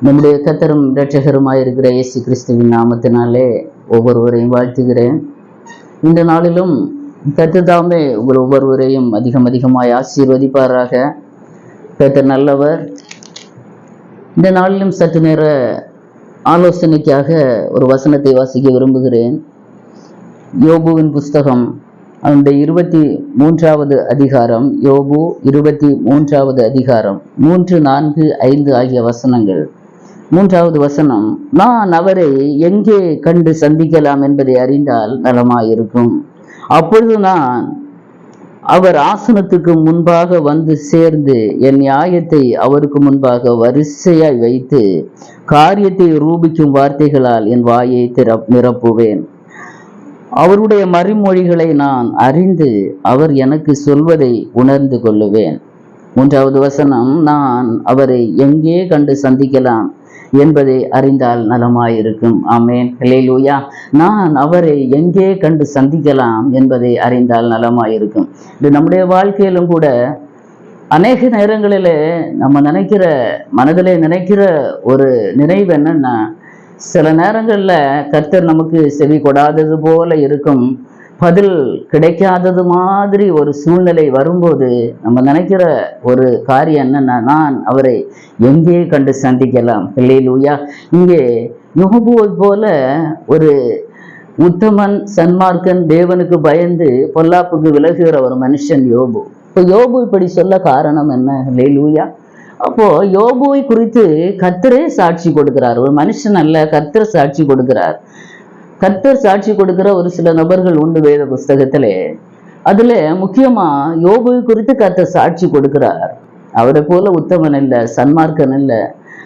நம்முடைய கர்த்தரும் இரட்சகருமாயிருக்கிற இயேசு கிறிஸ்துவின் நாமத்தினாலே ஒவ்வொருவரையும் வாழ்த்துகிறேன். இந்த நாளிலும் கர்த்தர் தாமே உங்கள் ஒவ்வொருவரையும் அதிகமாய் ஆசீர்வதிப்பாராக. கர்த்தர் நல்லவர். இந்த நாளிலும் சற்று நேர ஆலோசனைக்காக ஒரு வசனத்தை வாசிக்க விரும்புகிறேன். யோபுவின் புஸ்தகம் அவனுடைய 23வது அதிகாரம், யோபு 23வது அதிகாரம் 3, 4, 5 ஆகிய வசனங்கள். 3வது வசனம், நான் அவரை எங்கே கண்டு சந்திக்கலாம் என்பதை அறிந்தால் நலமாயிருக்கும். அப்பொழுது நான் அவர் ஆசனத்துக்கு முன்பாக வந்து சேர்ந்து என் நியாயத்தை அவருக்கு முன்பாக வரிசையாய் வைத்து காரியத்தை ரூபிக்கும் வார்த்தைகளால் என் வாயை நிரப்புவேன். அவருடைய மறைமொழிகளை நான் அறிந்து அவர் எனக்கு சொல்வதை உணர்ந்து கொள்ளுவேன். 3வது வசனம், நான் அவரை எங்கே கண்டு சந்திக்கலாம் என்பதை அறிந்தால் நலமாயிருக்கும். ஆமென், ஹல்லேலூயா. நான் அவரை எங்கே கண்டு சந்திக்கலாம் என்பதை அறிந்தால் நலமாயிருக்கும். இது நம்முடைய வாழ்க்கையிலும் கூட அநேக நேரங்களில் நம்ம மனதிலே நினைக்கிற ஒரு நினைவு என்னன்னா, சில நேரங்களில் கர்த்தர் நமக்கு செவி கொடாதது போல இருக்கும், பதில் கிடைக்காதது மாதிரி ஒரு சூழ்நிலை வரும்போது நம்ம நினைக்கிற ஒரு காரியம் என்னன்னா, நான் அவரை எங்கே கண்டு சந்திக்கலாம். ஹல்லேலூயா. இங்கே யோபுவை போல ஒரு உத்தமன், சன்மார்க்கன், தேவனுக்கு பயந்து பொல்லாப்புக்கு விலகுகிற ஒரு மனுஷன் யோபு. இப்போ யோபு இப்படி சொல்ல காரணம் என்ன? ஹல்லேலூயா. அப்போ யோபுவை குறித்து கர்த்தரே சாட்சி கொடுக்கிறார். ஒரு மனுஷன் அல்ல, கர்த்தர் சாட்சி கொடுக்கிறார். கர்த்தர் சாட்சி கொடுக்கிற ஒரு சில நபர்கள் உண்டு வேத புஸ்தகத்திலே. அதுல முக்கியமா யோபுவை குறித்து கர்த்தர் சாட்சி கொடுக்கிறார். அவரை போல உத்தமன் இல்லை, சன்மார்க்கன் இல்லை,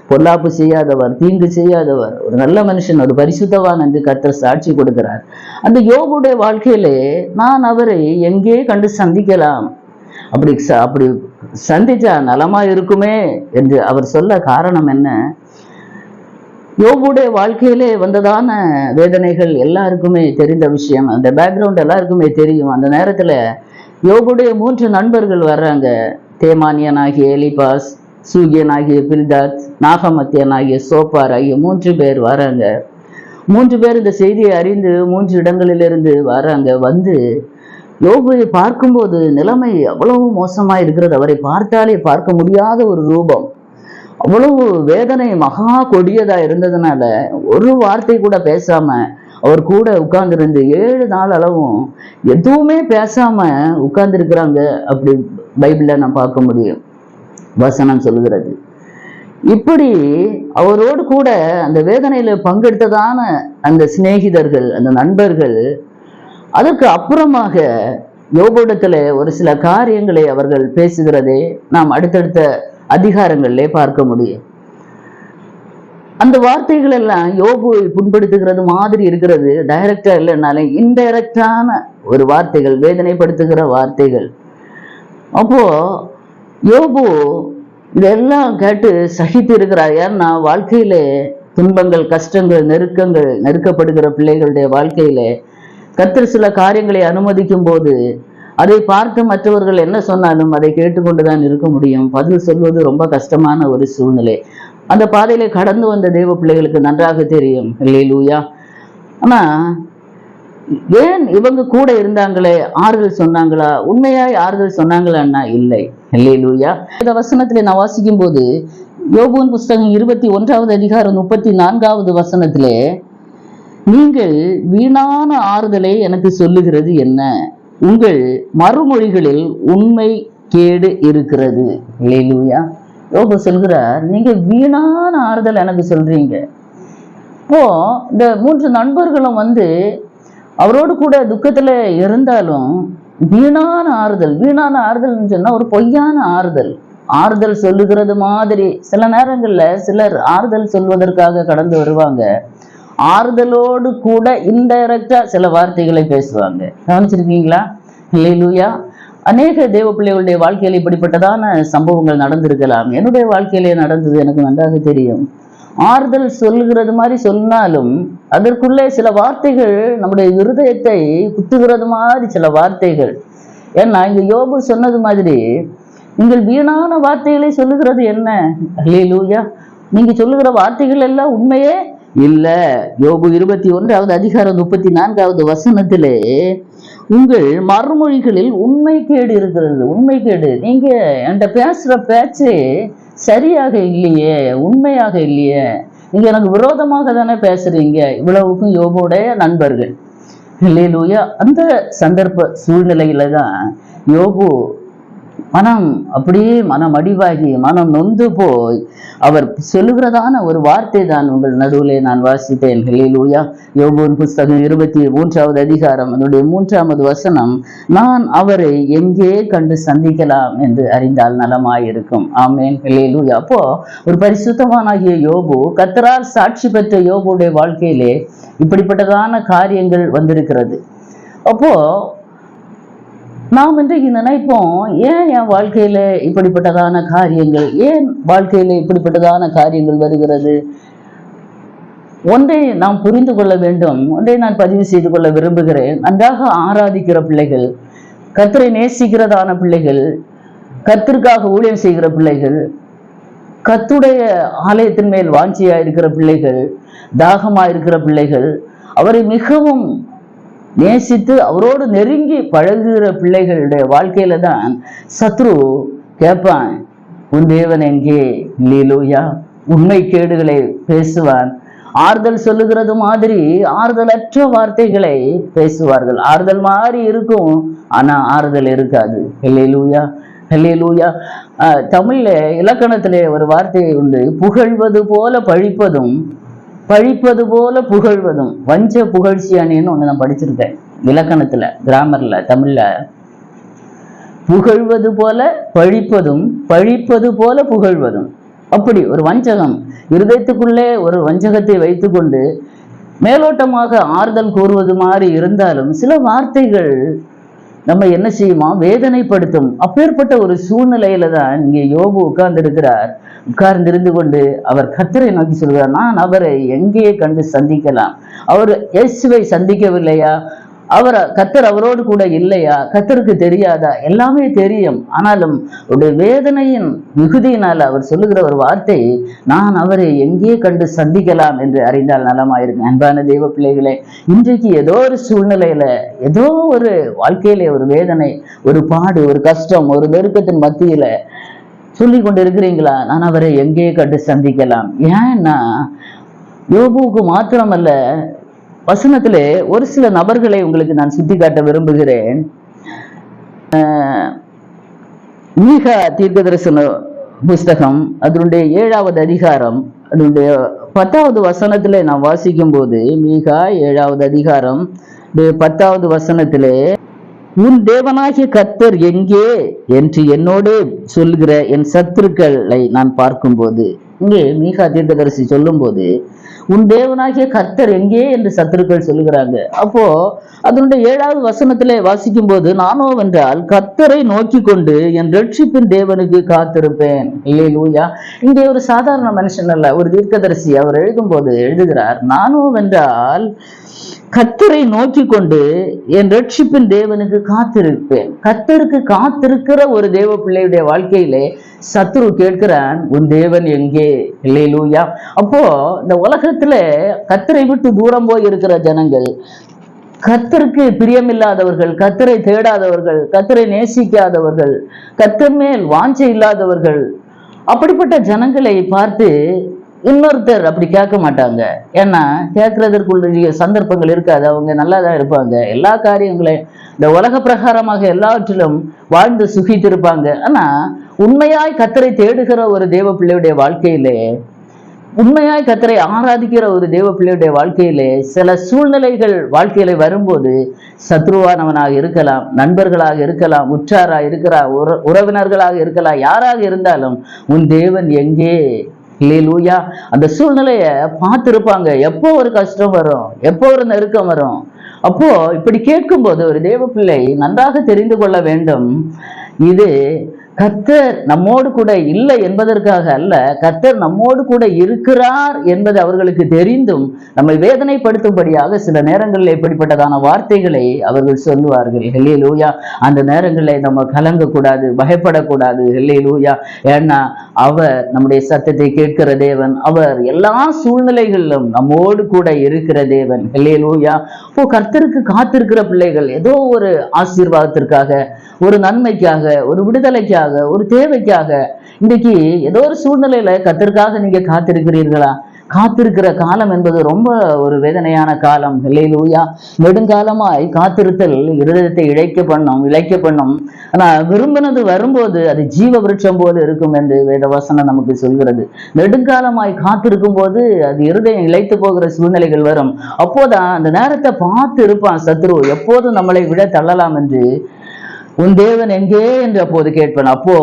பொல்லாப்பு செய்யாதவர், தீங்கு செய்யாதவர், ஒரு நல்ல மனுஷன், ஒரு பரிசுத்தவான் என்று கர்த்தர் சாட்சி கொடுக்கிறார். அந்த யோபுடைய வாழ்க்கையிலே நான் அவரை எங்கே கண்டு சந்திக்கலாம், அப்படி சந்திச்சா நலமா இருக்குமே என்று அவர் சொல்ல காரணம் என்ன? யோபுடைய வாழ்க்கையிலே வந்ததான வேதனைகள் எல்லாருக்குமே தெரிந்த விஷயம். அந்த பேக்ரவுண்ட் எல்லாருக்குமே தெரியும். அந்த நேரத்துல யோபுடைய 3 நண்பர்கள் வர்றாங்க. தேமானியனாகிய எலிபாஸ், சூகியனாகிய பில்தாத், நாகமத்தியனாகிய சோப்பார் ஆகிய 3 பேர் வராங்க. 3 பேர் இந்த செய்தியை அறிந்து 3 இடங்களிலிருந்து வராங்க. வந்து யோபுவை பார்க்கும்போது நிலைமை அவ்வளவு மோசமா இருக்கிறது. அவரை பார்த்தாலே பார்க்க முடியாத ஒரு ரூபம், அவ்வளவு வேதனை மகா கொடியதா இருந்ததுனால ஒரு வார்த்தை கூட பேசாம அவர் கூட உட்கார்ந்துருந்து 7 நாள் அளவும் எதுவுமே பேசாம உட்கார்ந்து இருக்கிறாங்க. அப்படி பைபிள்ல நான் பார்க்க முடியும், வசனம் சொல்லுகிறது. இப்படி அவரோடு கூட அந்த வேதனையில பங்கெடுத்ததான அந்த சிநேகிதர்கள், அந்த நண்பர்கள், அதற்கு அப்புறமாக யோபுவிடத்துல ஒரு சில காரியங்களை அவர்கள் பேசுகிறதே நாம் அடுத்தடுத்த அதிகாரங்களிலே பார்க்க முடியும். அந்த வார்த்தைகள் எல்லாம் யோபுவை புண்படுத்துகிறது மாதிரி இருக்கிறது. டைரக்டா இல்லைனாலும் இன்டைரக்டான ஒரு வார்த்தைகள், வேதனைப்படுத்துகிற வார்த்தைகள். அப்போ யோபு இதெல்லாம் கேட்டு சகித்து இருக்கிறார். ஏன்னா வாழ்க்கையில துன்பங்கள், கஷ்டங்கள், நெருக்கப்படுகிற பிள்ளைகளுடைய வாழ்க்கையில கர்த்தர் சில காரியங்களை அனுமதிக்கும் போது அதை பார்த்து மற்றவர்கள் என்ன சொன்னாலும் அதை கேட்டுக்கொண்டுதான் இருக்க முடியும். பதில் சொல்வது ரொம்ப கஷ்டமான ஒரு சூழ்நிலை. அந்த பாதையில கடந்து வந்த தேவ பிள்ளைகளுக்கு நன்றாக தெரியும். ஹல்லேலூயா. ஆனா ஏன் இவங்க கூட இருந்தாங்களே, ஆறுதல் சொன்னாங்களா? உண்மையாய் ஆறுதல் சொன்னாங்களான்னா இல்லை. ஹல்லேலூயா. இந்த வசனத்திலே நான் வாசிக்கும் போது யோபுவின் புஸ்தகம் 21வது அதிகாரம் 34வது வசனத்திலே, நீங்கள் வீணான ஆறுதலை எனக்கு சொல்லுகிறது என்ன? உங்கள் மறுமொழிகளில் உண்மை கேடு இருக்கிறது. ஹல்லேலூயா. யோபு சொல்கிறார், நீங்க வீணான ஆறுதல் எனக்கு சொல்றீங்க. இப்போ இந்த 3 நண்பர்களும் வந்து அவரோடு கூட துக்கத்துல இருந்தாலும் வீணான ஆறுதல் சொன்னா ஒரு பொய்யான ஆறுதல் சொல்லுகிறது மாதிரி. சில நேரங்கள்ல சிலர் ஆறுதல் சொல்வதற்காக கடந்து வருவாங்க, ஆறுதலோடு கூட இன்டைரக்டா சில வார்த்தைகளை பேசுவாங்க. கவனிச்சிருக்கீங்களா? ஹல்லேலூயா. அநேக தேவ பிள்ளைகளுடைய வாழ்க்கையில இப்படிப்பட்டதான சம்பவங்கள் நடந்திருக்கலாம். என்னுடைய வாழ்க்கையிலே நடந்தது, எனக்கு நன்றாக தெரியும். ஆறுதல் சொல்லுகிறது மாதிரி சொன்னாலும் அதற்குள்ளே சில வார்த்தைகள் நம்முடைய இருதயத்தை குத்துகிறது மாதிரி சில வார்த்தைகள். ஏன்னா இங்க யோபு சொன்னது மாதிரி நீங்கள் வீணான வார்த்தைகளை சொல்லுகிறது என்ன? ஹல்லேலூயா. நீங்க சொல்லுகிற வார்த்தைகள் எல்லாம் உண்மையே இல்ல. யோபு 21வது அதிகாரம் 34வது வசனத்திலே உங்கள் மறுமொழிகளில் உண்மை கேடு இருக்கிறது. உண்மை கேடு, நீங்க என்கிட்ட பேசுற பேச்சு சரியாக இல்லையே, உண்மையாக இல்லையே, நீங்க எனக்கு விரோதமாக தானே பேசுறீங்க. இவ்வளவுக்கும் யோபுடைய நண்பர்கள். அல்லேலூயா. அந்த சந்தர்ப்ப சூழ்நிலையில தான் யோபு மனம் அப்படியே மனம் அடிவாகி மனம் நொந்து போய் அவர் சொல்லுகிறதான ஒரு வார்த்தை தான் உங்கள் நடுவிலே நான் வாசித்தேன். அல்லேலூயா. யோபுவின் புஸ்தகம் 23வது அதிகாரம் அதனுடைய 3வது வசனம், நான் அவரை எங்கே கண்டு சந்திக்கலாம் என்று அறிந்தால் நலமாயிருக்கும். ஆமேன். அல்லேலூயா. அப்போ ஒரு பரிசுத்தவானாகிய யோபு, கர்த்தரால் சாட்சி பெற்ற யோபுடைய வாழ்க்கையிலே இப்படிப்பட்டதான காரியங்கள் வந்திருக்கிறது. அப்போ நாம் இன்றைக்கு நினைப்போம், ஏன் என் வாழ்க்கையில இப்படிப்பட்டதான காரியங்கள், ஏன் வாழ்க்கையில இப்படிப்பட்டதான காரியங்கள் வருகிறது? ஒன்றை நாம் புரிந்து கொள்ள வேண்டும், ஒன்றை நான் பதிவு செய்து கொள்ள விரும்புகிறேன். நன்றாக ஆராதிக்கிற பிள்ளைகள், கர்த்தரை நேசிக்கிறதான பிள்ளைகள், கர்த்தருக்காக ஊழியம் செய்கிற பிள்ளைகள், கர்த்தருடைய ஆலயத்தின் மேல் வாஞ்சியா இருக்கிற பிள்ளைகள், தாகமா இருக்கிற பிள்ளைகள், அவரை மிகவும் நேசித்து அவரோடு நெருங்கி பழகுகிற பிள்ளைகளுடைய வாழ்க்கையில தான் சத்ரு கேட்பான், உன் தேவன் எங்கே? அல்லேலூயா. உண்மை கேடுகளை பேசுவான். ஆறுதல் சொல்லுகிறது மாதிரி ஆறுதலற்ற வார்த்தைகளை பேசுவார்கள். ஆறுதல் மாதிரி இருக்கும், ஆனா ஆறுதல் இருக்காது. அல்லேலூயா. அல்லேலூயா. தமிழ்ல இலக்கணத்திலே ஒரு வார்த்தை உண்டு, புகழ்வது போல பழிப்பதும் பழிப்பது போல புகழ்வதும். வஞ்ச புகழ்ச்சி அணின்னு ஒண்ணு நான் படிச்சிருக்கேன் இலக்கணத்துல, கிராமர்ல, தமிழ்ல. புகழ்வது போல பழிப்பதும் பழிப்பது போல புகழ்வதும். அப்படி ஒரு வஞ்சகம், இருதயத்துக்குள்ளே ஒரு வஞ்சகத்தை வைத்துக்கொண்டு மேலோட்டமாக ஆறுதல் கூறுவது மாதிரி இருந்தாலும் சில வார்த்தைகள் நம்ம என்ன செய்யுமா, வேதனைப்படுத்தும். அப்பேற்பட்ட ஒரு சூழ்நிலையில தான் இங்கே யோபு உட்கார்ந்திருக்கிறார். உட்கார்ந்திருந்து கொண்டு அவர் கர்த்தரை நோக்கி சொல்கிறார், நான் அவரை எங்கே கண்டு சந்திக்கலாம்? அவர் இயேசுவை சந்திக்கவில்லையா? கர்த்தர் அவரோடு கூட இல்லையா? கர்த்தருக்கு தெரியாதா? எல்லாமே தெரியும். ஆனாலும் அவருடைய வேதனையின் மிகுதியினால் அவர் சொல்லுகிற ஒரு வார்த்தை, நான் அவரை எங்கே கண்டு சந்திக்கலாம் என்று அறிந்தால் நலமாயிருக்கு. அன்பான தெய்வ பிள்ளைகளே, இன்றைக்கு ஏதோ ஒரு சூழ்நிலையில, ஏதோ ஒரு வாழ்க்கையில ஒரு வேதனை, ஒரு பாடு, ஒரு கஷ்டம், ஒரு நெருக்கத்தின் மத்தியில சொல்லி கொண்டு இருக்கிறீங்களா, நான் அவரை எங்கே கண்டு சந்திக்கலாம்? ஏன்னா யோபுவுக்கு மாத்திரமல்ல, வசனத்திலே ஒரு சில நபர்களை உங்களுக்கு நான் சுட்டி காட்ட விரும்புகிறேன். மீகா தீர்க்கதரிசன புஸ்தகம் அதனுடைய 7வது அதிகாரம் அதனுடைய 10வது வசனத்திலே நான் வாசிக்கும் போது, மீகா 7வது அதிகாரம் 10வது வசனத்திலே, உன் தேவனாகிய கர்த்தர் எங்கே என்று என்னோடு சொல்கிற என் சத்துருக்களை நான் பார்க்கும்போது, இங்கே மீகா தீர்க்கதரிசி சொல்லும் போது உன் தேவனாகிய கர்த்தர் எங்கே என்று சத்துருக்கள் சொல்லுகிறாங்க. அப்போ அதனுடைய 7வது வசனத்திலே வாசிக்கும் போது, நானோ வென்றால் கர்த்தரை நோக்கி கொண்டு என் ரட்சிப்பின் தேவனுக்கு காத்திருப்பேன். அல்லேலூயா. இங்கே ஒரு சாதாரண மனுஷன் அல்ல, ஒரு தீர்க்கதரிசி. அவர் எழுதும் போது எழுதுகிறார், நானோ வென்றால் கர்த்தரை நோக்கி கொண்டு என் ரட்சிப்பின் தேவனுக்கு காத்திருப்பேன். கர்த்தருக்கு காத்திருக்கிற ஒரு தேவ பிள்ளையுடைய வாழ்க்கையிலே சத்ரு கேட்கிறான், உன் தேவன் எங்கே? அல்லேலூயா. அப்போ இந்த உலகத்துல கர்த்தரை விட்டு தூரம் போய் இருக்கிற ஜனங்கள், கர்த்தருக்கு பிரியமில்லாதவர்கள், கர்த்தரை தேடாதவர்கள், கர்த்தரை நேசிக்காதவர்கள், கர்த்தர் மேல் வாஞ்சை இல்லாதவர்கள், அப்படிப்பட்ட ஜனங்களை பார்த்து இன்னொருத்தர் அப்படி கேட்க மாட்டாங்க. ஏன்னா கேட்கறதற்குள்ள சந்தர்ப்பங்கள் இருக்காது. அவங்க நல்லா தான் இருப்பாங்க, எல்லா காரியங்களையும் இந்த உலக பிரகாரமாக எல்லாவற்றிலும் வாழ்ந்து சுகித்திருப்பாங்க. ஆனா உண்மையாய் கர்த்தரை தேடுகிற ஒரு தேவ பிள்ளையுடைய வாழ்க்கையிலே, உண்மையாய் கர்த்தரை ஆராதிக்கிற ஒரு தேவ பிள்ளையுடைய வாழ்க்கையிலே சில சூழ்நிலைகள் வாழ்க்கையில வரும்போது, சத்ருவானவனாக இருக்கலாம், நண்பர்களாக இருக்கலாம், உற்றாராக இருக்கலாம், உறவினர்களாக இருக்கலாம், யாராக இருந்தாலும் உன் தேவன் எங்கே? அல்லேலூயா. அந்த சூழ்நிலைய பார்த்திருப்பாங்க. எப்போ ஒரு கஷ்டம் வரும், எப்போ ஒரு நெருக்கம் வரும். அப்போ இப்படி கேட்கும்போது ஒரு தேவ பிள்ளை நன்றாக தெரிந்து கொள்ள வேண்டும், இது கர்த்தர் நம்மோடு கூட இல்லை என்பதற்காக அல்ல, கர்த்தர் நம்மோடு கூட இருக்கிறார் என்பது அவர்களுக்கு தெரிந்தும் நம்மை வேதனைப்படுத்தும்படியாக சில நேரங்களில் இப்படிப்பட்டதான வார்த்தைகளை அவர்கள் சொல்லுவார்கள். ஹல்லேலூயா. அந்த நேரங்களில் நம்ம கலங்கக்கூடாது, பயப்படக்கூடாது. ஹல்லேலூயா. ஏன்னா அவர் நம்முடைய சத்தத்தை கேட்கிற தேவன், அவர் எல்லா சூழ்நிலைகளிலும் நம்மோடு கூட இருக்கிற தேவன். ஹல்லேலூயா. இப்போ கர்த்தருக்கு காத்திருக்கிற பிள்ளைகள் ஏதோ ஒரு ஆசீர்வாதத்திற்காக, ஒரு நன்மைக்காக, ஒரு விடுதலைக்காக, ஒரு தேவைக்காக, இன்னைக்கு ஏதோ ஒரு சூழ்நிலையில கர்த்தருக்காக நீங்க காத்திருக்கிறீர்களா? காத்திருக்கிற காலம் என்பது ரொம்ப ஒரு வேதனையான காலம். ஹல்லேலூயா. நெடுங்காலமாய் காத்திருத்தல் இருதயத்தை இழைக்க பண்ணும். ஆனா விரும்பினது வரும்போது அது ஜீவ விருட்சம் போல இருக்கும் என்று வேதவசனம் நமக்கு சொல்கிறது. நெடுங்காலமாய் காத்திருக்கும் போது அது இருதயம் இழைத்து போகிற சூழ்நிலைகள் வரும். அப்போதான் அந்த நேரத்தை பார்த்து இருப்பான் சத்ரு, எப்போதும் நம்மளை விட தள்ளலாம் என்று. உன் தேவன் எங்கே என்று அப்போது கேட்பேன். அப்போ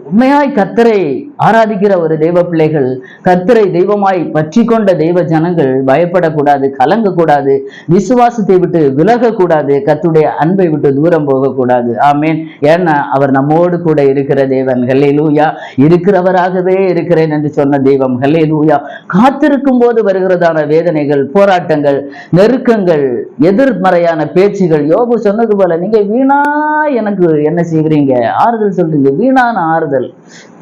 உண்மையாய் கர்த்தரை ஆராதிக்கிற ஒரு தெய்வ பிள்ளைகள், கர்த்தரை தெய்வமாய் பற்றி கொண்ட தெய்வ ஜனங்கள் பயப்படக்கூடாது, கலங்கக்கூடாது, விசுவாசத்தை விட்டு விலகக்கூடாது, கர்த்தருடைய அன்பை விட்டு தூரம் போகக்கூடாது. ஆமேன். ஏன்னா அவர் நம்மோடு கூட இருக்கிற தேவன். ஹல்லேலூயா. இருக்கிறவராகவே இருக்கிறேன் என்று சொன்ன தெய்வம். ஹல்லேலூயா. காத்திருக்கும் போது வருகிறதான வேதனைகள், போராட்டங்கள், நெருக்கங்கள், எதிர்மறையான பேச்சுகள், யோபு சொன்னது போல நீங்க வீணா எனக்கு என்ன செய்கிறீங்க, ஆறுதல் சொல்றீங்க, வீணான ஆறுதல்,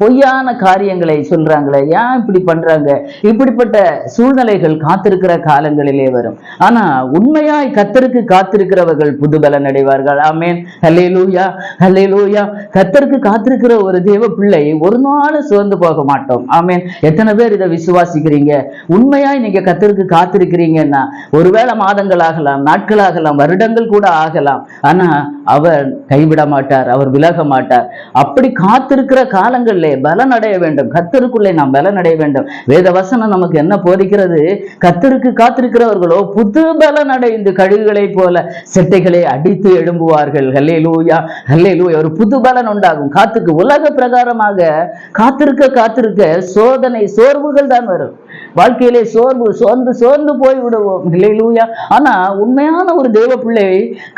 பொய்யான காரியங்களை சொல்றாங்களே, ஏன் இப்படி பண்றாங்க, இப்படிப்பட்ட சூழ்நிலைகள் காத்திருக்கிற காலங்களிலே வரும். ஆனா உண்மையாய் கர்த்தருக்கு காத்திருக்கிறவர்கள் புதுபலன் அடைவார்கள். ஆமேன். ஹல்லேலூயா. ஹல்லேலூயா. கர்த்தருக்கு காத்திருக்கிற ஒரு தேவ பிள்ளை ஒரு நாள் சோர்ந்து போக மாட்டோம். ஆமேன். எத்தனை பேர் இதை விசுவாசிக்கிறீங்க? உண்மையாய் நீங்க கர்த்தருக்கு காத்திருக்கிறீங்கன்னா, ஒருவேளை மாதங்கள் ஆகலாம், நாட்கள் ஆகலாம், வருடங்கள் கூட ஆகலாம், ஆனா அவர் கைவிட மாட்டார், அவர் விலக மாட்டார். அப்படி காத்திருக்கிற காலங்களிலே பலன் அடைய வேண்டும். கர்த்தருக்குள்ளே நாம் பலன் அடைய வேண்டும். வேத வசனம் நமக்கு என்ன போதிக்கிறது? கர்த்தருக்கு காத்திருக்கிறவர்களோ புது பலன் அடைந்து கழுகுகளை போல செட்டைகளை அடித்து எழும்புவார்கள். ஹல்லேலூயா. ஹல்லேலூயா. ஒரு புது பலன் உண்டாகும். காத்துக்கு உலக பிரகாரமாக காத்திருக்க சோதனை, சோர்வுகள் தான் வரும். வாழ்க்கையிலே சோர்ந்து போய் விடுவோம். ஹல்லேலூயா. ஆனா உண்மையான ஒரு தேவ பிள்ளை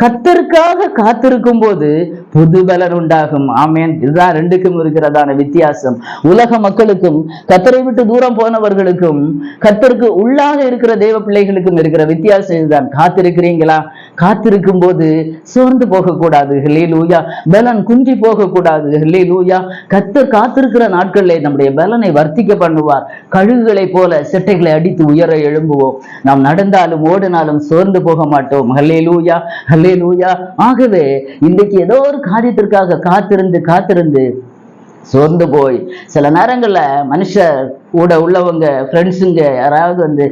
கர்த்தருக்காக காத்திருக்கும் போது புது பலன் உண்டாகும். ஆமேன். இதுதான் ரெண்டுக்கும் இருக்கிறதான வித்தியாசம். உலக மக்களுக்கும் கர்த்தரை விட்டு தூரம் போனவர்களுக்கும் கர்த்தருக்கு உள்ளாக இருக்கிற தேவ பிள்ளைகளுக்கும் இருக்கிற வித்தியாசம் இதுதான். காத்திருக்கிறீங்களா? காத்திருக்கும் போது சோர்ந்து போகக்கூடாது. ஹல்லேலூயா. பலன் குன்றி போகக்கூடாது. ஹல்லேலூயா. கர்த்தர் காத்திருக்கிற நாட்களிலே நம்முடைய பலனை வர்த்திக்க பண்ணுவார். கழுகுகளை போல செட்டைகளை அடித்து உயர எழும்புவோம். நாம் நடந்தாலும் ஓடினாலும் சோர்ந்து போக மாட்டோம். ஹல்லேலூயா. ஹல்லேலூயா. ஆகவே இன்றைக்கு ஏதோ ஒரு காரியத்திற்காக காத்திருந்து சோர்ந்து போய் சில நேரங்கள்ல மனுஷர் கூட உள்ளவங்க, ஃப்ரெண்ட்ஸுங்க யாராவது வந்து,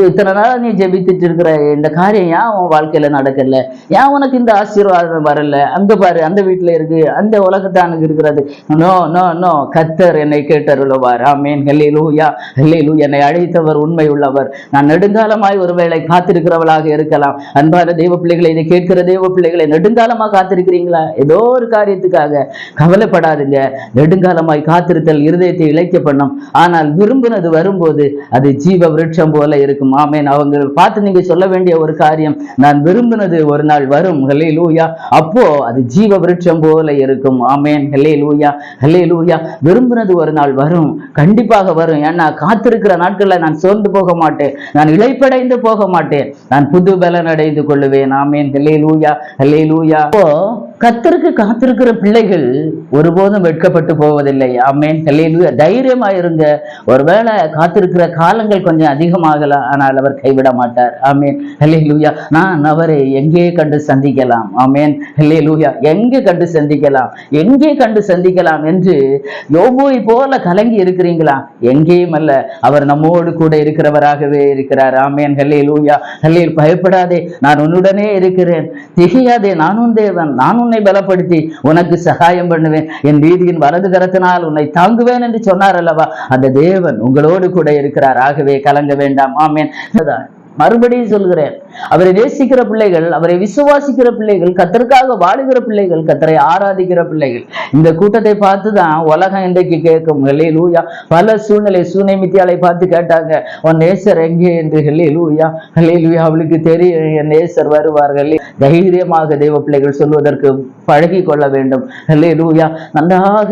இத்தனை நாள் நீ ஜெபித்துட்டு இருக்கிற இந்த காரியம் ஏன் உன் வாழ்க்கையில நடக்கல, ஏன் உனக்கு இந்த ஆசீர்வாதம் வரல, அங்க பாரு அந்த வீட்டுல இருக்கு, அந்த உலகத்தானுக்கு இருக்கிறது. No no no. கர்த்தர் என்னை கேட்டருளுவார். ஆமேன். ஹல்லேலூயா. ஹல்லேலூயா. என்னை அழைத்தவர் உண்மை உள்ளவர். நான் நெடுங்காலமாய் ஒருவேளை காத்திருக்கிறவளாக இருக்கலாம். அன்பான தெய்வ பிள்ளைகளை, இதை கேட்கிற தெய்வ பிள்ளைகளை, நெடுங்காலமா காத்திருக்கிறீங்களா? ஏதோ ஒரு காரியத்துக்காக கவலைப்படாதுங்க. நெடுங்காலமாய் காத்திருத்தல் இருதயத்தை இழைக்க பண்ணும். ஆனால் விரும்பினது வரும்போது அது ஜீவ விருட்சம் போல இருக்கும். ஆமேன். அவங்க பார்த்து நீங்க சொல்ல வேண்டிய ஒரு காரியம், நான் விரும்பினது ஒரு நாள் வரும். ஹல்லேலூயா. அப்போ அது ஜீவ விருட்சம் போல இருக்கும். ஆமேன். ஹல்லேலூயா. ஹல்லேலூயா. விரும்பினது ஒரு நாள் வரும், கண்டிப்பாக வரும். ஏன்னா காத்திருக்கிற நாட்கள்ல நான் சோர்ந்து போக மாட்டேன், நான் இளைப்படைந்து போக மாட்டேன், நான் புது பலன் அடைந்து கொள்ளுவேன். ஆமேன். ஹல்லேலூயா. ஹல்லேலூயா. அப்போ கர்த்தருக்கு காத்திருக்கிற பிள்ளைகள் ஒருபோதும் வெட்கப்பட்டு போவதில்லை. ஆமேன். ஹல்லேலூயா. தைரியமாயிருங்க. ஒருவேளை காத்திருக்கிற காலங்கள் கொஞ்சம் அதிகமாகலாம், ஆனால் அவர் கைவிட மாட்டார். ஆமேன். ஹல்லேலூயா. நான் அவரை எங்கே கண்டு சந்திக்கலாம்? ஆமேன். ஹல்லேலூயா. எங்கே கண்டு சந்திக்கலாம், எங்கே கண்டு சந்திக்கலாம் என்று யோபுவை போல கலங்கி இருக்கிறீங்களா? எங்கேயும் அல்ல, அவர் நம்மோடு கூட இருக்கிறவராகவே இருக்கிறார். ஆமேன். ஹல்லேலூயா. ஹல்லேலூயா. பயப்படாதே, நான் உன்னுடனே இருக்கிறேன், திகையாதே, நான் உன் தேவன், நான் உன்னை பலப்படுத்தி உனக்கு சகாயம் பண்ணுவேன், என் நீதியின் வலது கரத்தினால் உன்னை தாங்குவேன் என்று சொன்னார் அல்லவா? அந்த தேவன் உங்களோடு கூட இருக்கிறார். ஆகவே கலங்க வேண்டாம். ஆமேன். மறுபடியும் சொல்கிறேன், அவரை நேசிக்கிற பிள்ளைகள், அவரை விசுவாசிக்கிற பிள்ளைகள், கர்த்தருக்காக வாழுகிற பிள்ளைகள், கர்த்தரை ஆராதிக்கிற பிள்ளைகள். இந்த கூட்டத்தை பார்த்துதான் உலகம் இன்றைக்கு கேட்கும். ஹல்லேலூயா. பல சூழ்நிலை சூனேமித்தியாலை பார்த்து கேட்டாங்க, உன் நேசர் எங்கே என்று. ஹல்லேலூயா, ஹல்லேலூயா. அவளுக்கு தெரியும் என் நேசர் வருவார்கள். தைரியமாக தேவ பிள்ளைகள் சொல்வதற்கு பழகி கொள்ள வேண்டும். ஹல்லேலூயா. நன்றாக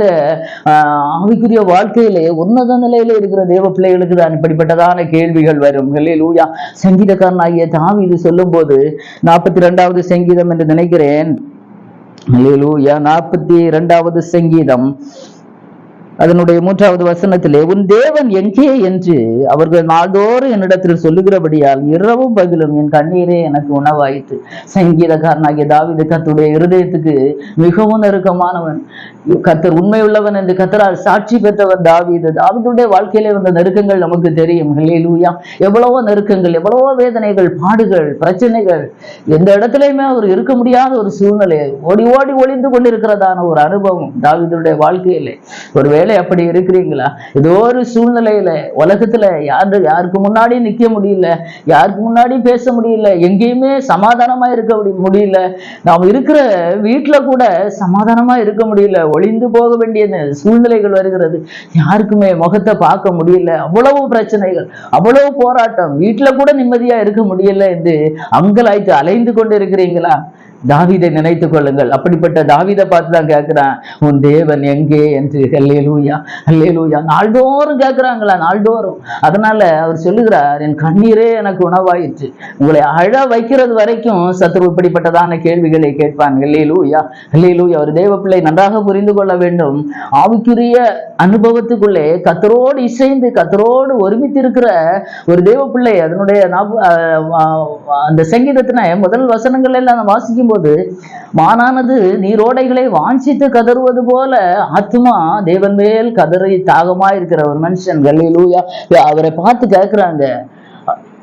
ஆவிக்குரிய வாழ்க்கையிலே உன்னத நிலையில இருக்கிற தேவ பிள்ளைகளுக்கு தான் இப்படிப்பட்டதான கேள்விகள் வரும். ஹல்லேலூயா. சங்கீதக்காரனாகிய தாவீது சொல்லும் போது 42வது சங்கீதம் என்று நினைக்கிறேன். ஹல்லேலூயா. 42வது சங்கீதம் அதனுடைய 3வது வசனத்திலே, உன் தேவன் எங்கே என்று அவர்கள் நாள்தோறும் என்னிடத்தில் சொல்லுகிறபடியால் இரவும் பகலும் என் கண்ணீரே எனக்கு உணவாயிற்று. சங்கீதக்காரனாகிய தாவீது கர்த்தருடைய இருதயத்துக்கு மிகவும் நெருக்கமானவன், கர்த்தர் உண்மை உள்ளவன் என்று கர்த்தரால் சாட்சி பெற்றவன் தாவீது. தாவீதுடைய வாழ்க்கையிலே வந்த நெருக்கங்கள் நமக்கு தெரியும். ஹல்லேலூயா. எவ்வளவோ நெருக்கங்கள், எவ்வளவோ வேதனைகள், பாடுகள், பிரச்சனைகள், எந்த இடத்துலையுமே அவர் இருக்க முடியாத ஒரு சூழ்நிலை, ஓடி ஓடி ஒளிந்து கொண்டிருக்கிறதான ஒரு அனுபவம் தாவீதுடைய வாழ்க்கையிலே. ஒருவேளை அப்படி இருக்கிறீங்களா? ஏதோ ஒரு சூழ்நிலையில உலகத்துல யாருக்கு முன்னாடி நிக்க முடியல, யாருக்கு முன்னாடி பேச முடியல, எங்கேயுமே சமாதானமா இருக்க முடியல, நாம் இருக்கிற வீட்டுல கூட சமாதானமா இருக்க முடியல, ஒளிந்து போக வேண்டிய சூழ்நிலைகள் வருகிறது, யாருக்குமே முகத்தை பார்க்க முடியல, அவ்வளவு பிரச்சனைகள், அவ்வளவு போராட்டம், வீட்டுல கூட நிம்மதியா இருக்க முடியல என்று அங்கலாய்த்து அலைந்து கொண்டு இருக்கிறீங்களா? தாவீதை நினைத்துக் கொள்ளுங்கள். அப்படிப்பட்ட தாவீதை பார்த்துதான் கேட்கிறான், உன் தேவன் எங்கே என்று. ஹல்லேலூயா, ஹல்லேலூயா. நாள்தோறும் கேட்கிறாங்களா? நாள்தோறும். அதனால அவர் சொல்லுகிறார், என் கண்ணீரே எனக்கு உணவாயிற்று. உங்களை அழ வைக்கிறது வரைக்கும் சத்துரு இப்படிப்பட்டதான கேள்விகளை கேட்பான். ஹல்லேலூயா, ஹல்லேலூயா. ஒரு தேவ பிள்ளை நன்றாக புரிந்து கொள்ள வேண்டும், ஆவிக்குரிய அனுபவத்துக்குள்ளே கர்த்தரோடு இசைந்து கர்த்தரோடு ஒருமித்து இருக்கிற ஒரு தேவ பிள்ளை, அதனுடைய அந்த சங்கீதத்தின முதல் வசனங்கள் எல்லாம் வாசிக்கும் போது, மானானது நீரோடைகளை வாஞ்சித்து கதறுவது போல ஆத்துமா தேவன் மேல் கதறி தாகமா இருக்கிற ஒரு மனுஷன். ஹல்லேலூயா. அவரை பார்த்து கேட்கிறாங்க,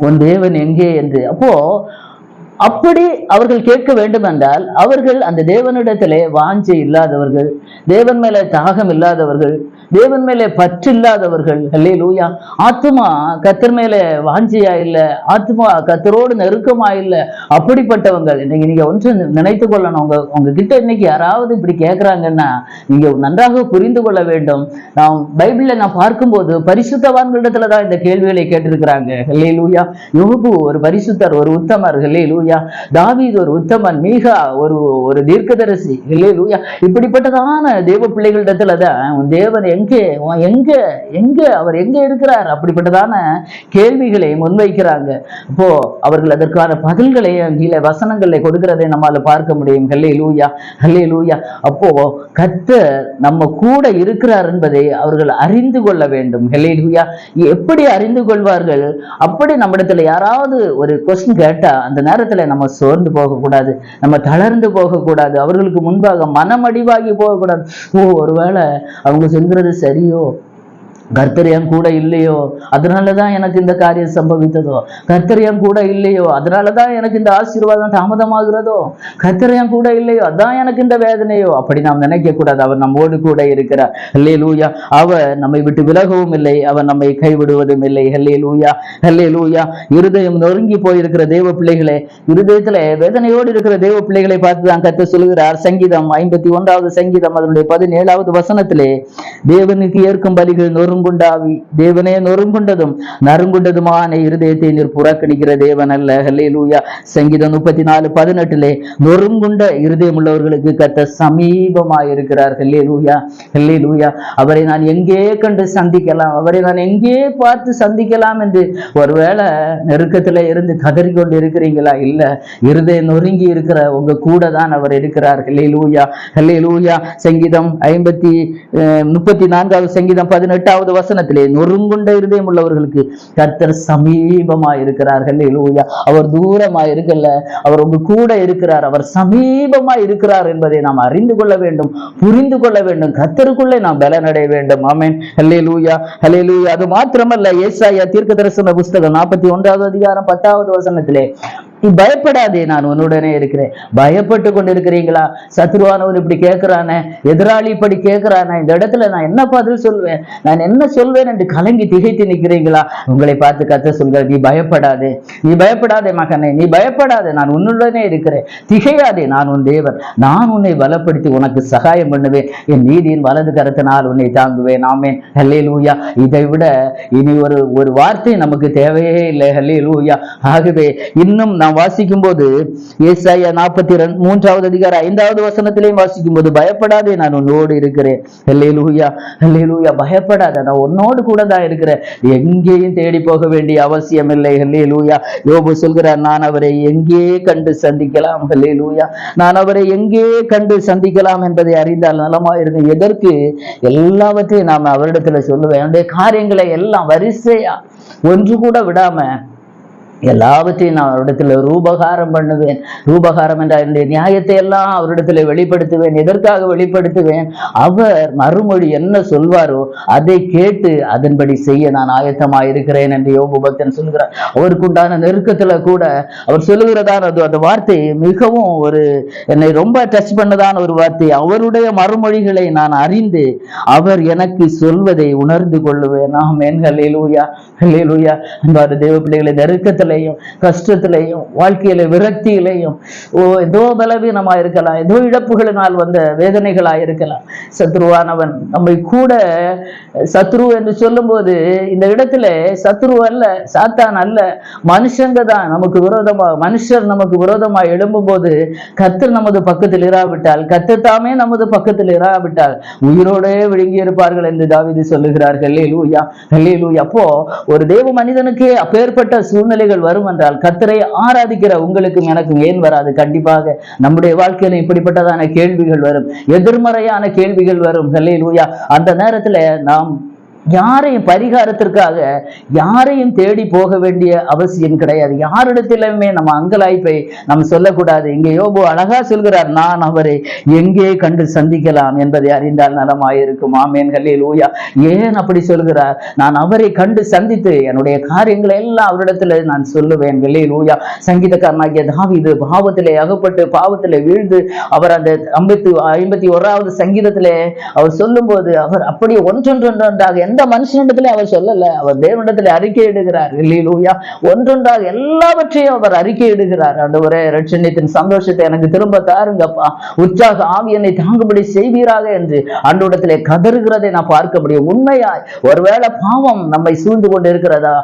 உன் தேவன் எங்கே என்று. அப்படி அவர்கள் கேட்க வேண்டும் என்றால், அவர்கள் அந்த தேவனிடத்திலே வாஞ்சை இல்லாதவர்கள், தேவன் மேலே தாகம் இல்லாதவர்கள், தேவன் மேலே பற்று இல்லாதவர்கள். ஹல்லேலூயா. ஆத்துமா கர்த்தர் மேலே வாஞ்சியா இல்லை, ஆத்துமா கர்த்தரோடு நெருக்கமா இல்லை, அப்படிப்பட்டவங்க. இன்னைக்கு நீங்க ஒன்று நினைத்து கொள்ளணும், உங்ககிட்ட இன்னைக்கு யாராவது இப்படி கேட்கிறாங்கன்னா நீங்க நன்றாக புரிந்து கொள்ள வேண்டும். நான் பைபிள்ல நான் பார்க்கும்போது பரிசுத்தவான்களிடத்துலதான் இந்த கேள்விகளை கேட்டிருக்கிறாங்க. ஹல்லேலூயா. யோபு ஒரு பரிசுத்தர், ஒரு உத்தமர். ஹல்லேலூயா. தாவீது ஒரு உத்தமன், மீகா ஒரு தீர்க்கதரிசி. ஹல்லேலூயா. இப்படிப்பட்டதான தேவ பிள்ளைகளிடத்துலதான் உன் தேவன் எங்கே, அவர் எங்கே இருக்கிறார், அப்படிப்பட்டதான கேள்விகளை முன்வைக்கிறாங்க. அவர்கள் அதற்கான பதில்களை கீழே வசனங்களை கொடுக்கிறதை நம்மால பார்க்க முடியும். ஹல்லேலூயா, ஹல்லேலூயா. கர்த்தர் நம்ம கூட இருக்கிறார் என்பதை அவர்கள் அறிந்து கொள்ள வேண்டும். ஹல்லேலூயா. எப்படி அறிந்து கொள்வார்கள்? அப்படி நம்மிடத்துல யாராவது ஒரு கொஸ்டின் கேட்டா அந்த நேரத்துல நம்ம சோர்ந்து போகக்கூடாது, நம்ம தளர்ந்து போகக்கூடாது, அவர்களுக்கு முன்பாக மனமடிவாகி போகக்கூடாது. ஒருவேளை அவங்க சொல்கிறது சரியோ, கர்த்தர் என் கூட இல்லையோ அதனாலதான் எனக்கு இந்த காரியம் சம்பவித்ததோ, கர்த்தர் என் கூட இல்லையோ அதனாலதான் எனக்கு இந்த ஆசீர்வாதம் தாமதமாகிறதோ, கர்த்தர் என் கூட இல்லையோ அதான் எனக்கு இந்த வேதனையோ, அப்படி நாம் நினைக்க கூடாது. அவர் நம்மோடு கூட இருக்கிறார். ஹல்லேலூயா. அவர் நம்மை விட்டு விலகவும் இல்லை, அவர் நம்மை கைவிடுவதும் இல்லை. ஹல்லேலூயா, ஹல்லேலூயா. இருதயம் நொறுங்கி போயிருக்கிற தேவ பிள்ளைகளே, இருதயத்துல வேதனையோடு இருக்கிற தேவ பிள்ளைகளை பார்த்துதான் கர்த்தர் சொல்லுகிறார். சங்கீதம் 51வது சங்கீதம் அதனுடைய 17வது வசனத்திலே, தேவனுக்கு ஏற்கும் பலிகள் நொறுங்குண்டாவி, தேவனே நொறுங்குண்டதும் நறுங்குண்டதுமான இருதயத்தை நீர் புறக்கணிக்கிற தேவன் அல்ல. ஹல்லேலூயா. சங்கீதம் 34:18 நொறுங்குண்ட இருதயம் உள்ளவர்களுக்கு கர்த்தர் சமீபமாயிருக்கிறார். ஹல்லேலூயா, ஹல்லேலூயா. அவரை நான் எங்கே கண்டு சந்திக்கலாம், அவரை நான் எங்கே பார்த்து சந்திக்கலாம் என்று ஒருவேளை நெருக்கத்துல இருந்து கதறி கொண்டு இருக்கிறீங்களா? இல்ல, இருதயம் நொறுங்கி இருக்கிற உங்க கூட தான் அவர் இருக்கிறார். ஹல்லேலூயா, ஹல்லேலூயா. சங்கீதம் 34வது சங்கீதம் 18வது வசனத்திலே, நொறுங்குண்ட இருதயம் உள்ளவர்களுக்கு கர்த்தர் சமீபமாய் இருக்கிறார். ஹல்லேலூயா. அவர் தூரமாய் இருக்கல, அவர் உங்க கூட இருக்கிறார், அவர் சமீபமாய் இருக்கிறார் என்பதை நாம் அறிந்து கொள்ள வேண்டும், புரிந்து கொள்ள வேண்டும். கர்த்தருக்குள்ளே நாம் பலனடைய வேண்டும். ஆமென். ஹல்லேலூயா, ஹல்லேலூயா. அது மாத்திரமல்ல, ஏசாயா தீர்க்கதரிசன புஸ்தகம் 41வது அதிகாரம் 10வது வசனத்திலே, நீ பயப்படாதே, நான் உன்னுடனே இருக்கிறேன். பயப்பட்டு கொண்டிருக்கிறீங்களா? சத்ருவானவர் இப்படி கேட்கிறானே, எதிராளி இப்படி கேட்கிறானே, இந்த இடத்துல நான் என்ன பதில் சொல்வேன், நான் என்ன சொல்வேன் என்று கலங்கி திகைத்து நிற்கிறீங்களா? உங்களை பார்த்து கர்த்தர் சொல்கிறார், நீ பயப்படாதே, நீ பயப்படாதே மகனே, நீ பயப்படாதே, நான் உன்னுடனே இருக்கிறேன். திகையாதே, நான் உன் தேவன், நான் உன்னை பலப்படுத்தி உனக்கு சகாயம் பண்ணுவேன். என் நீதியின் வலது கரத்தினால் உன்னை தாங்குவேன். ஆமென். ஹல்லேலூயா. இதை விட இனி ஒரு வார்த்தை நமக்கு தேவையே இல்லை. ஹல்லேலூயா. ஆகவே இன்னும் நாம் வாசிக்கும் போது ஏசாயா 43வது அதிகாரம் 5வது வசனத்திலையும் வாசிக்கும் போது, பயப்படாதே, நான் உன்னோடு இருக்கிறேன். ஹல்லேலூயா, ஹல்லேலூயா. பயப்படாத, நான் உன்னோடு கூட தான் இருக்கிறேன். எங்கேயும் தேடி போக வேண்டிய அவசியம் இல்லை. ஹல்லேலூயா. யோபு சொல்கிறார், நான் அவரை எங்கே கண்டு சந்திக்கலாம். ஹல்லேலூயா. நான் அவரை எங்கே கண்டு சந்திக்கலாம் என்பதை அறிந்தால் நலமா இருக்கும். எதற்கு? எல்லாவற்றையும் நாம் அவரிடத்துல சொல்லுவேன். என்னுடைய காரியங்களை எல்லாம் வரிசையா ஒன்று கூட விடாம எல்லாவற்றையும் நான் அவரிடத்துல ரூபகாரம் பண்ணுவேன். ரூபகாரம் என்ற என்னுடைய நியாயத்தை எல்லாம் அவரிடத்துல வெளிப்படுத்துவேன். எதற்காக வெளிப்படுத்துவேன்? அவர் மறுமொழி என்ன சொல்வாரோ அதை கேட்டு அதன்படி செய்ய நான் ஆயத்தமாயிருக்கிறேன் என்று யோபு பக்தன் சொல்கிறார். அவருக்குண்டான நெருக்கத்துல கூட அவர் சொல்லுகிறதான அந்த வார்த்தை மிகவும் என்னை ரொம்ப டச் பண்ணதான ஒரு வார்த்தை. அவருடைய மறுமொழிகளை நான் அறிந்து அவர் எனக்கு சொல்வதை உணர்ந்து கொள்ளுவேன். ஆமென். ஹல்லேலூயா, ஹல்லேலூயா. அன்பான தேவ பிள்ளைகளை, நெருக்கத்துல கஷ்டத்திலையும் வாழ்க்கையில விரக்தியிலையும் ஏதோ பலவீனமா இருக்கலாம், ஏதோ இழப்புகளினால் வந்த வேதனைகளா இருக்கலாம். சத்ருவானவன் நம்மை கூட, சத்ரு என்று சொல்லும் போது இந்த இடத்துல சத்ரு அல்ல, சாத்தான் அல்ல, மனுஷங்க தான் நமக்கு விரோதமா, மனுஷர் நமக்கு விரோதமா எழும்பும் போது கர்த்தர் நமது பக்கத்தில் இராவிட்டால், கர்த்தர் தாமே நமது பக்கத்தில் இராவிட்டால் உயிரோடே விழுங்கி இருப்பார்கள் என்று தாவீது சொல்லுகிறார்கள். ஹல்லேலூயா, ஹல்லேலூயா. அப்போ ஒரு தேவ மனிதனுக்கே அப்பேற்பட்ட சூழ்நிலைகள் வரும் என்றால் கர்த்தரை ஆராதிக்கிற உங்களுக்கும் எனக்கும் ஏன் வராது? கண்டிப்பாக நம்முடைய வாழ்க்கையில இப்படிப்பட்டதான கேள்விகள் வரும், எதிர்மறையான கேள்விகள் வரும். ஹல்லேலூயா. அந்த நேரத்துல நாம் யாரையும் பரிகாரத்திற்காக யாரையும் தேடி போக வேண்டிய அவசியம் கிடையாது. யாரிடத்திலுமே நம்ம அங்கலாய்ப்பை நம்ம சொல்லக்கூடாது. இங்கே யோபு அழகா சொல்கிறார், நான் அவரை எங்கே கண்டு சந்திக்கலாம் என்பதை அறிந்தால் நலமாயிருக்கும். ஆமென். ஹல்லேலூயா. ஏன் அப்படி சொல்கிறார்? நான் அவரை கண்டு சந்தித்து என்னுடைய காரியங்களை எல்லாம் அவரிடத்துல நான் சொல்லுவேன். ஹல்லேலூயா. சங்கீதக்காரனாகிய தாவீது பாவத்திலே அகப்பட்டு பாவத்திலே வீழ்ந்து அவர் அந்த 51வது சங்கீதத்திலே அவர் சொல்லும் போது அவர் அப்படி ஒன்றொன்றாக எந்த மனுஷனிடத்திலே அவர் சொல்லல, அவர் தேவனிடத்திலே அறிக்கை இடுகிறார். ஹல்லேலூயா. ஒன்றொன்றாக எல்லாவற்றையும் அவர் அறிக்கை இடுகிறார். ஆண்டவரே, இரட்சணியத்தின் சந்தோஷத்தை எனக்கு திரும்ப தாருங்கப்பா, உற்சாக ஆவி என்னை தாங்கும்படி செய்வீராக என்று ஆண்டவரிடத்திலே கதறுகிறதை நான் பார்க்க முடியும். உண்மையாய் ஒருவேளை பாவம் நம்மை சூழ்ந்து கொண்டு இருக்கிறதா,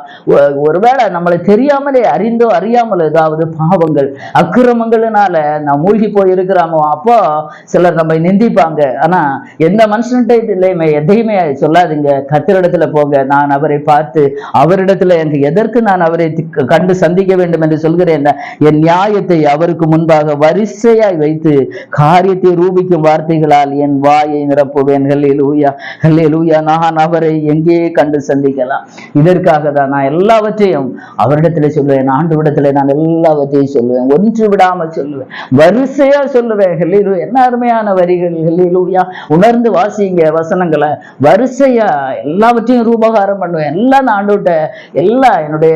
ஒருவேளை நம்மளை தெரியாமலே அறிந்தோ அறியாமல் ஏதாவது பாவங்கள் அக்கிரமங்களினால நாம் மூழ்கி போய் இருக்கிறாமோ, அப்போ சிலர் நம்மை நிந்திப்பாங்க. ஆனா எந்த மனுஷன்கிட்ட எதையுமே சொல்லாதீங்க, கர்த்தரிடத்துல போங்க. நான் அவரை பார்த்து அவரிடத்துல எதற்கு நான் அவரை கண்டு சந்திக்க வேண்டும் என்று சொல்கிறேன். என் நியாயத்தை அவருக்கு முன்பாக வரிசையாய் வைத்து காரியத்தை ரூபிக்கும் வார்த்தைகளால் என் வாயை நிரப்புவேன். ஹல்லேலூயா, ஹல்லேலூயா. நான் அவரை எங்கே கண்டு சந்திக்கலாம்? இதற்காக தான் நான் எல்லாவற்றையும் அவரிடத்துல சொல்லுவேன். ஆண்டவரிடத்துல நான் எல்லாவற்றையும் சொல்லுவேன், ஒன்று விடாமல் சொல்லுவேன், வரிசையா சொல்லுவேன். ஹல்லேலூயா. என்ன அருமையான வரிகள். ஹல்லேலூயா. உணர்ந்து வாசிங்க வசனங்களை. வரிசையா எல்லாவற்றையும் ரூபகாரம் பண்ணுவேன். எல்லாம் நான் ஆண்டவர்கிட்ட என்னுடைய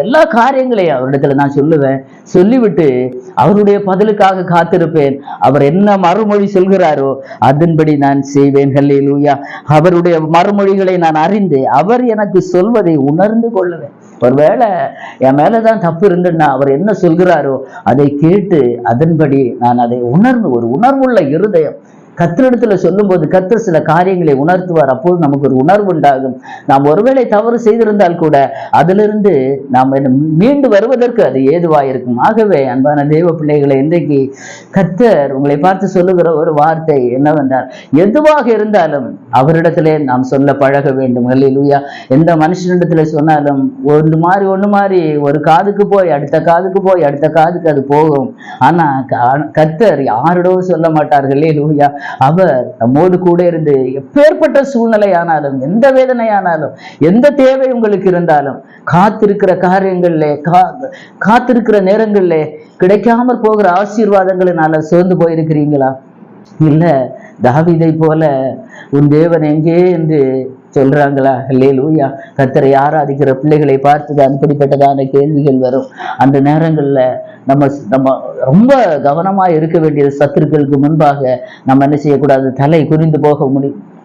எல்லா காரியங்களையும் அவரிடத்துல நான் சொல்லுவேன். சொல்லிவிட்டு அவருடைய பதிலுக்காக காத்திருப்பேன். அவர் என்ன மறுமொழி சொல்கிறாரோ அதன்படி நான் செய்வேன். ஹல்லேலூயா. அவருடைய மறுமொழிகளை நான் அறிந்து அவர் எனக்கு சொல்வதை உணர்ந்து கொள்ளுவேன். ஒருவேளை என் மேலதான் தப்பு இருந்துன்னா அவர் என்ன சொல்கிறாரோ அதை கேட்டு அதன்படி நான் அதை உணர்ந்து, ஒரு உணர்வுள்ள இருதயம் கர்த்தரிடத்துல சொல்லும் போது கர்த்தர் சில காரியங்களை உணர்த்துவார். அப்போது நமக்கு ஒரு உணர்வு உண்டாகும். நாம் ஒருவேளை தவறு செய்திருந்தால் கூட அதிலிருந்து நாம் மீண்டு வருவதற்கு அது ஏதுவாயிருக்கும். ஆகவே அன்பான தேவ பிள்ளைகளை, இன்றைக்கு கர்த்தர் உங்களை பார்த்து சொல்லுகிற ஒரு வார்த்தை என்னவென்றால், எதுவாக இருந்தாலும் அவரிடத்திலே நாம் சொல்ல பழக வேண்டும். ஹல்லேலூயா. எந்த மனுஷனிடத்துல சொன்னாலும் ஒன்று மாறி ஒரு காதுக்கு போய் அடுத்த காதுக்கு போய் அடுத்த காதுக்கு அது போகும். ஆனா கர்த்தர் யாரிடோ சொல்ல மாட்டார். ஹல்லேலூயா. அவர் நம்மோடு கூட இருந்து எப்பேற்பட்ட சூழ்நிலை ஆனாலும், எந்த வேதனை ஆனாலும், எந்த தேவை உங்களுக்கு இருந்தாலும், காத்திருக்கிற காரியங்கள்ல காத்திருக்கிற நேரங்கள்ல கிடைக்காமற் போகிற ஆசீர்வாதங்களினால சோர்ந்து போயிருக்கிறீங்களா? இல்ல தாவீதை போல உன் தேவன் எங்கே என்று சொல்றாங்களா? அல்லேலூயா. கர்த்தரை ஆராதிக்கிற பிள்ளைகளை பார்த்து அப்படிப்பட்டதான கேள்விகள் வரும். அந்த நேரங்கள்ல நம்ம நம்ம ரொம்ப கவனமா இருக்க வேண்டியது, சத்துருக்களுக்கு முன்பாக நம்ம என்ன செய்யக்கூடாது? தலை குறிந்து போக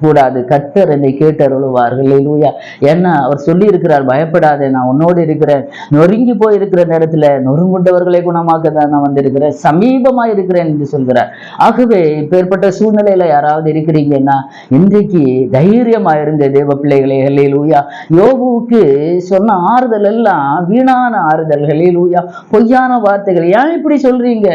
கூடாது. கர்த்தர் என்னை கேட்டருளுவார்கள். அல்லேலூயா. ஏன்னா அவர் சொல்லி இருக்கிறார், பயப்படாதே, நான் உன்னோடு இருக்கிறேன். நொறுங்கி போயிருக்கிற நேரத்துல நொறுங்குண்டவர்களை குணமாக்க தான் நான் வந்திருக்கிறேன், சமீபமா இருக்கிறேன் என்று சொல்கிறார். ஆகவே இப்பேற்பட்ட சூழ்நிலையில யாராவது இருக்கிறீங்கன்னா இன்றைக்கு தைரியமா இருங்க தேவ பிள்ளைகளே. அல்லேலூயா. யோபுவுக்கு சொன்ன ஆறுதல் எல்லாம் வீணான ஆறுதல். அல்லேலூயா. பொய்யான வார்த்தைகள். ஏன் இப்படி சொல்றீங்க?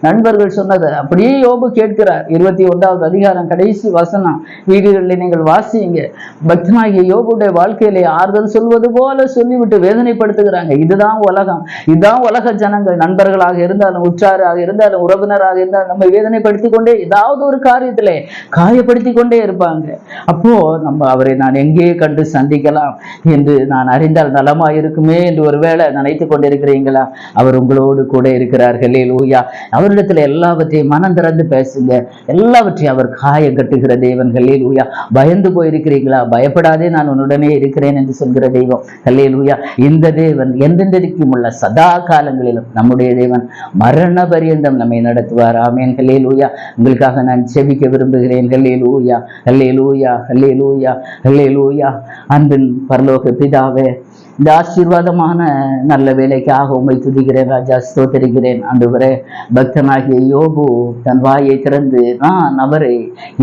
நண்பர்கள் சொன்னதை அப்படியே யோபு கேட்கிறார். 21வது அதிகாரம் கடைசி வசனம் வீடுகளில் நீங்கள் வாசியுங்க. பக்தனாகிய யோபுடைய வாழ்க்கையிலே ஆறுதல் சொல்வது போல சொல்லிவிட்டு வேதனைப்படுத்துகிறாங்க. இதுதான் உலகம், இதுதான் உலக ஜனங்கள். நண்பர்களாக இருந்தாலும், உற்றாராக இருந்தாலும், உறவினராக இருந்தாலும் நம்மை வேதனைப்படுத்தி கொண்டே ஏதாவது ஒரு காரியத்திலே காயப்படுத்தி கொண்டே இருப்பாங்க. அப்போ நம்ம அவரை நான் எங்கே கண்டு சந்திக்கலாம் என்று நான் அறிந்தால் நலமா இருக்குமே என்று ஒருவேளை நினைத்து கொண்டிருக்கிறீங்களா? அவர் உங்களோடு கூட இருக்கிறார்கள். அல்லேலூயா. அவரிடத்துல எல்லாவற்றையும் மனம் திறந்து பேசுங்க. எல்லாவற்றையும் அவர் காயம் கட்டுகிற தேவன். அல்லேலூயா. பயந்து போயிருக்கிறீங்களா? பயப்படாதே, நான் உன்னுடனே இருக்கிறேன் என்று சொல்கிற தெய்வம். அல்லேலூயா. இந்த தேவன் என்றென்றைக்கும் உள்ள சதா காலங்களிலும் நம்முடைய தேவன் மரண பரியந்தம் நம்மை நடத்துவார். ஆமென். அல்லேலூயா. உங்களுக்காக நான் செபிக்க விரும்புகிறேன். அல்லேலூயா. அல்லேலூயா. அல்லேலூயா. அல்லேலூயா. அன்பின் பரலோக பிதாவே, இந்த ஆசீர்வாதமான நல்ல வேலைக்காக உம்மை துதிக்கிறேன் ராஜா, ஸ்தோத்திரிக்கிறேன். ஆண்டவரே, பக்தனாகிய யோபு தன் வாயை திறந்து நான் அவரை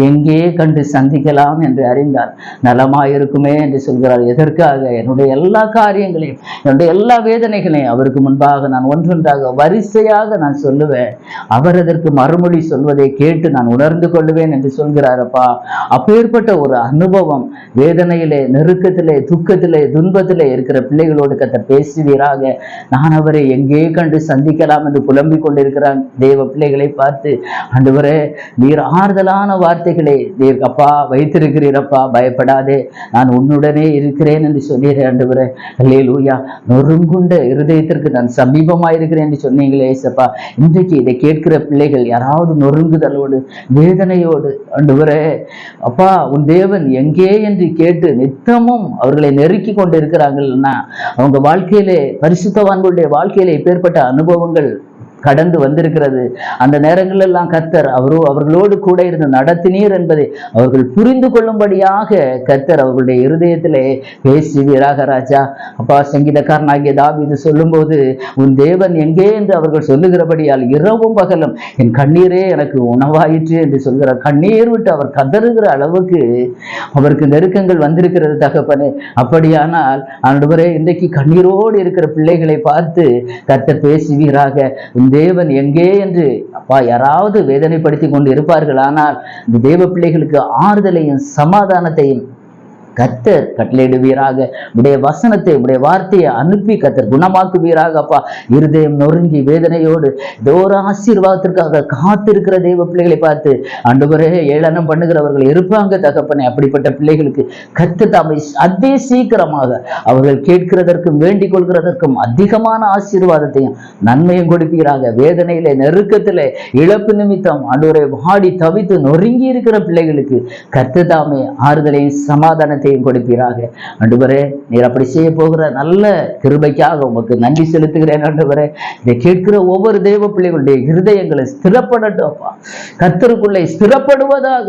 எங்கே கண்டு சந்திக்கலாம் என்று அறிந்தார் நலமாயிருக்குமே என்று சொல்கிறார். எதற்காக? என்னுடைய எல்லா காரியங்களையும், என்னுடைய எல்லா வேதனைகளையும் அவருக்கு முன்பாக நான் ஒன்றொன்றாக வரிசையாக நான் சொல்லுவேன். அவர் அதற்கு மறுமொழி சொல்வதை கேட்டு நான் உணர்ந்து கொள்ளுவேன் என்று சொல்கிறாரப்பா. அப்பேற்பட்ட ஒரு அனுபவம் வேதனையிலே, நெருக்கத்திலே, துக்கத்திலே, துன்பத்திலே இருக்கிற பிள்ளைகளோடு கர்த்தர் பேசுவீராக. நான் அவரை எங்கே கண்டு சந்திக்கலாம் என்று புலம்பிக் கொண்டிருக்கிறான் தேவ பிள்ளைகளை பார்த்து, ஆண்டவரே, நீர் ஆறுதலான வார்த்தைகளை நீர் அப்பா வைத்திருக்கிறீரப்பா. பயப்படாதே, நான் உன்னுடனே இருக்கிறேன் என்று சொன்னீரே ஆண்டவரே. அல்லேலூயா. நொறுங்குண்ட இருதயத்திற்கு நான் சமீபமாயிருக்கிறேன் என்று சொன்னீங்களே ஏசப்பா. இன்றைக்கு இதை கேட்கிற பிள்ளைகள் யாராவது நொறுங்குதலோடு, வேதனையோடு, ஆண்டவரே அப்பா உன் தேவன் எங்கே என்று கேட்டு நித்தமும் அவர்களை நெருக்கி கொண்டு இருக்கிறாங்கன்னா அவங்க வாழ்க்கையிலே, பரிசுத்தவான்களுடைய வாழ்க்கையிலே இப்பேற்பட்ட அனுபவங்கள் கடந்து வந்திருக்கிறது. அந்த நேரங்கள் எல்லாம் கர்த்தர் அவர்களோடு கூட இருந்து நடத்தினீர் என்பதை அவர்கள் புரிந்து கொள்ளும்படியாக கர்த்தர் அவர்களுடைய இருதயத்திலே பேசுவீராக ராஜா. அப்பா, சங்கீதக்காரனாகிய தாவீது சொல்லும்போது உன் தேவன் எங்கே என்று அவர்கள் சொல்லுகிறபடியால் இரவும் பகலும் என் கண்ணீரே எனக்கு உணவாயிற்று என்று சொல்கிறார். கண்ணீர் விட்டு அவர் கதறுகிற அளவுக்கு அவருக்கு நெருக்கங்கள் வந்திருக்கிறது தகப்பனே. அப்படியானால் ஆண்டவரே, இன்றைக்கு கண்ணீரோடு இருக்கிற பிள்ளைகளை பார்த்து கர்த்தர் பேசுவீராக. தேவன் எங்கே என்று அப்பா யாராவது வேதனைப்படுத்தி கொண்டு இருப்பார்கள். ஆனால் இந்த தேவ பிள்ளைகளுக்கு ஆறுதலையும் சமாதானத்தையும் கர்த்தர் கட்டளையிடுவீராக. உடைய வசனத்தை, உடைய வார்த்தையை அனுப்பி கர்த்தர் குணமாக்குவீராக. அப்பா, இருதயம் நொறுங்கி வேதனையோடு ஒரு ஆசீர்வாதத்திற்காக காத்திருக்கிற தெய்வ பிள்ளைகளை பார்த்து ஆண்டவரே ஏளனம் பண்ணுகிறவர்கள் இருப்பாங்க தகப்பனே. அப்படிப்பட்ட பிள்ளைகளுக்கு கர்த்தர் தாமே அதே சீக்கிரமாக அவர்கள் கேட்கிறதற்கும் வேண்டிக் கொள்கிறதற்கும் அதிகமான ஆசீர்வாதத்தையும் நன்மையும் கொடுப்பீராக. வேதனையிலே, நெருக்கத்திலே, இழப்பு நிமித்தம் ஆண்டவரை வாடி தவித்து நொறுங்கி இருக்கிற பிள்ளைகளுக்கு கர்த்தர் தாமே ஆறுதலையும் சமாதானத்தையும் கொடுப்பீராக. ஆண்டவரே, நீர் அப்படி செய்ய போகிற நல்ல கிருபைக்காக உமக்கு நன்றி செலுத்துகிறேன். ஆண்டவரே, இதை கேட்கிற ஒவ்வொரு தெய்வ பிள்ளைகளுடைய இருதயங்களை ஸ்திரப்படட்டும். கர்த்தருக்குள்ளே ஸ்திரப்படுவதாக.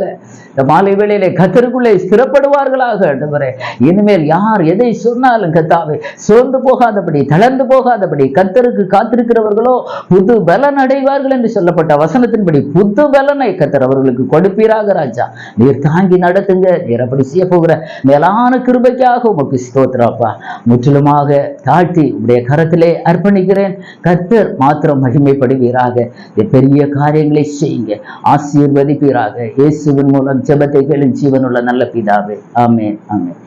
இந்த மாலை வேளையிலே கர்த்தருக்குள்ளே ஸ்திரப்படுவார்களாக. ஆண்டவரே, இனிமேல் யார் எதை சொன்னாலும் கர்த்தாவே சோர்ந்து போகாதபடி, தளர்ந்து போகாதபடி, கர்த்தருக்கு காத்திருக்கிறவர்களோ புது பலன் அடைவார்கள் என்று சொல்லப்பட்ட வசனத்தின்படி புது பலனை கர்த்தர் அவர்களுக்கு கொடுப்பீராக ராஜா. நீர் தாங்கி நடத்துங்க. நீர் அப்படி செய்ய போகிற மேலான கிருபைக்காக உமக்கு ஸ்தோத்திரப்பா. முற்றிலுமாக தாழ்த்தி உடைய கரத்திலே அர்ப்பணிக்கிறேன். கர்த்தர் மாத்திரம் மகிமைப்படுவீராக. பெரிய காரியங்களை செய்யுங்க, ஆசீர்வதிப்பீராக. இயேசுவின் மூலம் ஜெபத்தை கேளும் ஜீவனுள்ள நல்ல பிதாவே. ஆமென், ஆமென்.